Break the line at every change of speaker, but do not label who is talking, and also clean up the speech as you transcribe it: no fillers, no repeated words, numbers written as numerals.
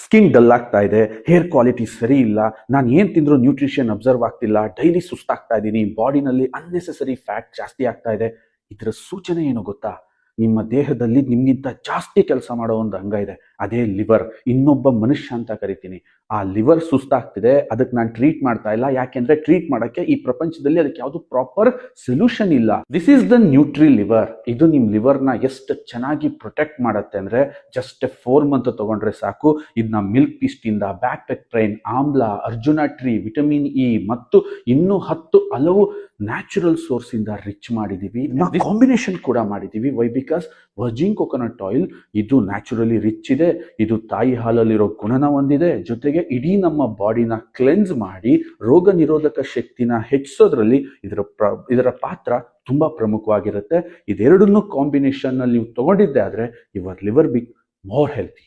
Skin dull ಆಗ್ತಾ ಇದೆ, hair quality ಸರಿ ಇಲ್ಲ, ನಾನು ಏನು ತಿಂದರೂ ನ್ಯೂಟ್ರಿಷನ್ ಅಬ್ಸರ್ವ್ ಆಗ್ತಿಲ್ಲ, ಡೈಲಿ ಸುಸ್ತಾಗ್ತಾ ಇದ್ದೀನಿ, ಬಾಡಿನಲ್ಲಿ ಅನ್ನೆಸೆಸರಿ ಫ್ಯಾಟ್ ಜಾಸ್ತಿ ಆಗ್ತಾ ಇದೆ. ಇದರ ಸೂಚನೆ ಏನು ಗೊತ್ತಾ? ನಿಮ್ಮ ದೇಹದಲ್ಲಿ ನಿಮ್ಗಿಂತ ಜಾಸ್ತಿ ಕೆಲಸ ಮಾಡೋ ಒಂದು ಅಂಗ ಇದೆ, ಅದೇ ಲಿವರ್. ಇನ್ನೊಬ್ಬ ಮನುಷ್ಯ ಅಂತ ಕರಿತೀನಿ. ಆ ಲಿವರ್ ಸುಸ್ತಾಗ್ತಿದೆ, ಅದಕ್ಕೆ ನಾನು ಟ್ರೀಟ್ ಮಾಡ್ತಾ ಇಲ್ಲ. ಯಾಕೆಂದ್ರೆ ಟ್ರೀಟ್ ಮಾಡೋಕ್ಕೆ ಈ ಪ್ರಪಂಚದಲ್ಲಿ ಅದಕ್ಕೆ ಯಾವುದು ಪ್ರಾಪರ್ ಸೊಲ್ಯೂಷನ್ ಇಲ್ಲ. This is the nutri liver. ಇದು ನಿಮ್ಮ ಲಿವರ್ನ ಎಷ್ಟು ಚೆನ್ನಾಗಿ ಪ್ರೊಟೆಕ್ಟ್ ಮಾಡುತ್ತೆ ಅಂದ್ರೆ ಜಸ್ಟ್ 4 ಮಂತ್ ತಗೊಂಡ್ರೆ ಸಾಕು. ಇದನ್ನ ಮಿಲ್ಕ್ ಪೀಸ್ಟ್ ಇಂದ, ಬ್ಯಾಕ್ಟೆಕ್ಟ್ರೈನ್, ಆಮ್ಲ, ಅರ್ಜುನ ಟ್ರೀ, ವಿಟಮಿನ್ ಇ ಮತ್ತು ಇನ್ನೂ 10 ಹಲವು ನ್ಯಾಚುರಲ್ ಸೋರ್ಸ್ ಇಂದ ರಿಚ್ ಮಾಡಿದೀವಿ. ಕಾಂಬಿನೇಷನ್ ಕೂಡ ಮಾಡಿದೀವಿ. Why? Because virgin coconut oil ಇದು ನ್ಯಾಚುರಲಿ ರಿಚ್ ಇದೆ, ಇದು ತಾಯಿ ಹಾಲಲ್ಲಿರೋ ಗುಣನ ಹೊಂದಿದೆ, ಜೊತೆಗೆ ಇಡೀ ನಮ್ಮ ಬಾಡಿನ ಕ್ಲೆನ್ಸ್ ಮಾಡಿ ರೋಗ ನಿರೋಧಕ ಶಕ್ತಿನ ಹೆಚ್ಚಿಸೋದ್ರಲ್ಲಿ ಇದರ ಪಾತ್ರ ತುಂಬಾ ಪ್ರಮುಖವಾಗಿರುತ್ತೆ. ಇದೆರಡನ್ನೂ ಕಾಂಬಿನೇಷನ್ ನಲ್ಲಿ ನೀವು ತಗೊಂಡಿದ್ದೆ ಆದ್ರೆ your liver be more healthy.